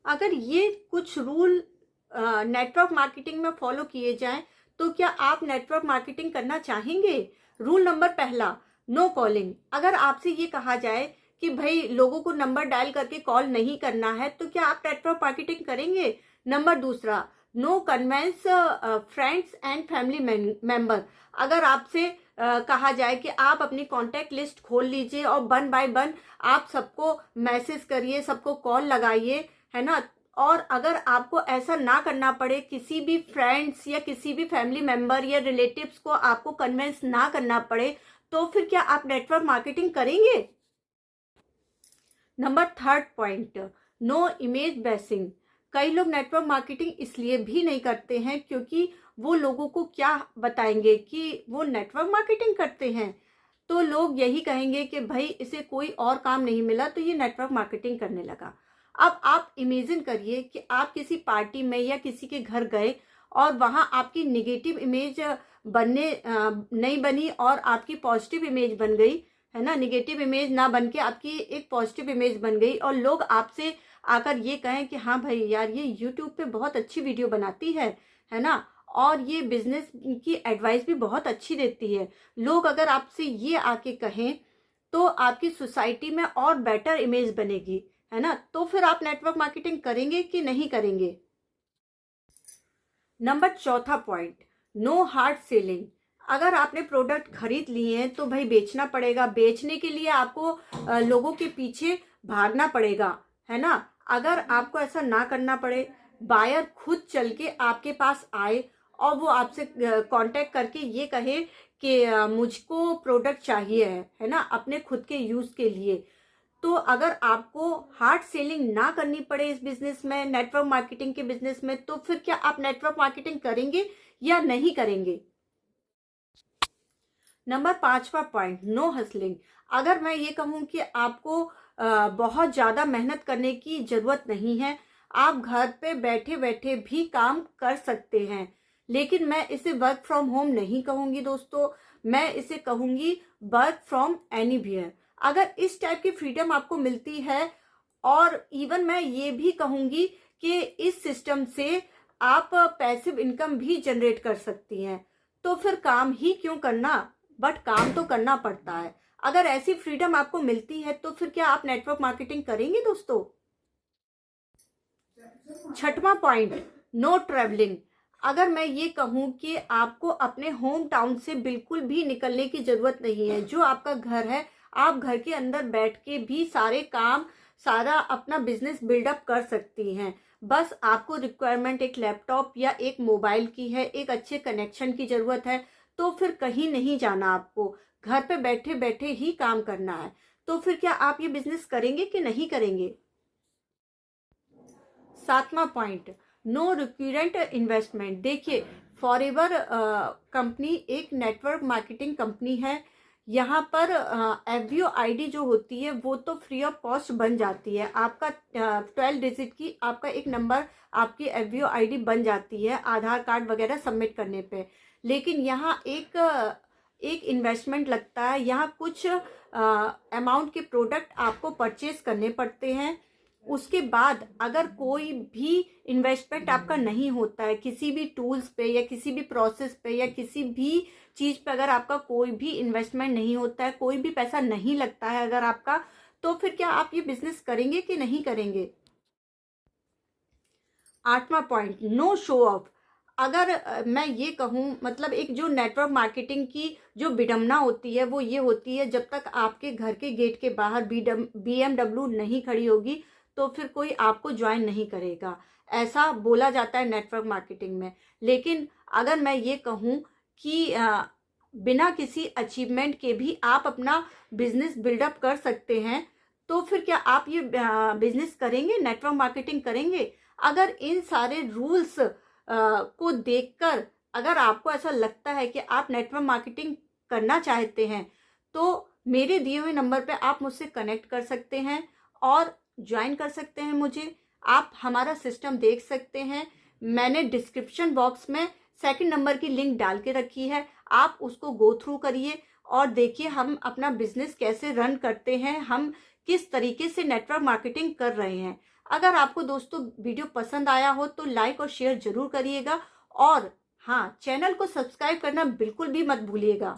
अगर ये कुछ रूल नेटवर्क मार्केटिंग में फॉलो किए जाएं तो क्या आप नेटवर्क मार्केटिंग करना चाहेंगे? रूल नंबर पहला, नो कॉलिंग। अगर आपसे ये कहा जाए कि भाई लोगों को नंबर डायल करके कॉल नहीं करना है, तो क्या आप नेटवर्क मार्केटिंग करेंगे? नंबर दूसरा, no convince friends and family member. अगर आपसे कहा जाए कि आप अपनी कॉन्टैक्ट लिस्ट खोल लीजिए और वन बाय वन आप सबको मैसेज करिए, सबको कॉल लगाइए, है ना, और अगर आपको ऐसा ना करना पड़े, किसी भी फ्रेंड्स या किसी भी फैमिली मेंबर या रिलेटिव्स को आपको कन्विंस ना करना पड़े, तो फिर क्या आप नेटवर्क मार्केटिंग करेंगे? Number third point, no image basing. कई लोग नेटवर्क मार्केटिंग इसलिए भी नहीं करते हैं क्योंकि वो लोगों को क्या बताएंगे कि वो नेटवर्क मार्केटिंग करते हैं, तो लोग यही कहेंगे कि भाई इसे कोई और काम नहीं मिला तो ये नेटवर्क मार्केटिंग करने लगा। अब आप इमेजिन करिए कि आप किसी पार्टी में या किसी के घर गए और वहां आपकी निगेटिव इमेज नहीं बनी और आपकी पॉजिटिव इमेज बन गई, है ना। निगेटिव इमेज ना बन के आपकी एक पॉजिटिव इमेज बन गई और लोग आपसे आकर ये कहें कि हाँ भाई यार ये यूट्यूब पे बहुत अच्छी वीडियो बनाती है ना, और ये बिजनेस की एडवाइस भी बहुत अच्छी देती है। लोग अगर आपसे ये आके कहें तो आपकी सोसाइटी में और बेटर इमेज बनेगी, है ना। तो फिर आप नेटवर्क मार्केटिंग करेंगे कि नहीं करेंगे? नंबर चौथा पॉइंट, नो हार्ड सेलिंग। अगर आपने प्रोडक्ट खरीद लिए हैं तो भाई बेचना पड़ेगा। बेचने के लिए आपको लोगों के पीछे भागना पड़ेगा, है ना। अगर आपको ऐसा ना करना पड़े, बायर खुद चल के आपके पास आए और वो आपसे कांटेक्ट करके ये कहे कि मुझको प्रोडक्ट चाहिए है ना, अपने खुद के यूज के लिए, तो अगर आपको हार्ड सेलिंग ना करनी पड़े इस बिजनेस में, नेटवर्क मार्केटिंग के बिजनेस में, तो फिर क्या आप नेटवर्क मार्केटिंग करेंगे या नहीं करेंगे? नंबर पांचवा पॉइंट, नो हसलिंग। अगर मैं ये कहूं कि आपको बहुत ज्यादा मेहनत करने की जरूरत नहीं है, आप घर पे बैठे बैठे भी काम कर सकते हैं, लेकिन मैं इसे वर्क फ्रॉम होम नहीं कहूंगी दोस्तों, मैं इसे कहूंगी वर्क फ्रॉम एनीवेयर। अगर इस टाइप की फ्रीडम आपको मिलती है, और इवन मैं ये भी कहूंगी कि इस सिस्टम से आप पैसिव इनकम भी जनरेट कर सकती हैं, तो फिर काम ही क्यों करना, बट काम तो करना पड़ता है। अगर ऐसी फ्रीडम आपको मिलती है तो फिर क्या आप नेटवर्क मार्केटिंग करेंगे दोस्तों? छठवां पॉइंट, नो ट्रेवलिंग। अगर मैं ये कहूं कि आपको अपने होम टाउन से बिल्कुल भी निकलने की जरूरत नहीं है, जो आपका घर है आप घर के अंदर बैठ के भी सारे काम, सारा अपना बिजनेस बिल्डअप कर सकती हैं। बस आपको रिक्वायरमेंट एक लैपटॉप या एक मोबाइल की है, एक अच्छे कनेक्शन की जरूरत है, तो फिर कहीं नहीं जाना, आपको घर पे बैठे बैठे ही काम करना है। तो फिर क्या आप ये बिजनेस करेंगे कि नहीं करेंगे? सातवां पॉइंट, नो रिक्यूरेंट इन्वेस्टमेंट। देखिए, फॉरएवर कंपनी एक नेटवर्क मार्केटिंग कंपनी है। यहाँ पर एफबीओ आईडी जो होती है वो तो फ्री ऑफ कॉस्ट बन जाती है। आपका 12 डिजिट की आपका एक नंबर, आपकी एफबीओ आईडी बन जाती है आधार कार्ड वगैरह सबमिट करने पे। लेकिन यहाँ एक इन्वेस्टमेंट लगता है, यहाँ कुछ अमाउंट के प्रोडक्ट आपको परचेज करने पड़ते हैं। उसके बाद अगर कोई भी इन्वेस्टमेंट आपका नहीं होता है किसी भी टूल्स पे या किसी भी प्रोसेस पे या किसी भी चीज पे, अगर आपका कोई भी इन्वेस्टमेंट नहीं होता है, कोई भी पैसा नहीं लगता है अगर आपका, तो फिर क्या आप ये बिजनेस करेंगे कि नहीं करेंगे? आठवां पॉइंट, नो शो ऑफ। अगर मैं ये कहूँ, मतलब एक जो नेटवर्क मार्केटिंग की जो विडंबना होती है वो ये होती है, जब तक आपके घर के गेट के बाहर BMW नहीं खड़ी होगी तो फिर कोई आपको ज्वाइन नहीं करेगा, ऐसा बोला जाता है नेटवर्क मार्केटिंग में। लेकिन अगर मैं ये कहूँ कि बिना किसी अचीवमेंट के भी आप अपना बिजनेस बिल्डअप कर सकते हैं, तो फिर क्या आप ये बिजनेस करेंगे, नेटवर्क मार्केटिंग करेंगे? अगर इन सारे रूल्स को देखकर अगर आपको ऐसा लगता है कि आप नेटवर्क मार्केटिंग करना चाहते हैं, तो मेरे दिए हुए नंबर पे आप मुझसे कनेक्ट कर सकते हैं और ज्वाइन कर सकते हैं मुझे। आप हमारा सिस्टम देख सकते हैं, मैंने डिस्क्रिप्शन बॉक्स में सेकंड नंबर की लिंक डाल के रखी है, आप उसको गो थ्रू करिए और देखिए हम अपना बिजनेस कैसे रन करते हैं, हम किस तरीके से नेटवर्क मार्केटिंग कर रहे हैं। अगर आपको दोस्तों वीडियो पसंद आया हो तो लाइक और शेयर ज़रूर करिएगा, और हाँ, चैनल को सब्सक्राइब करना बिल्कुल भी मत भूलिएगा।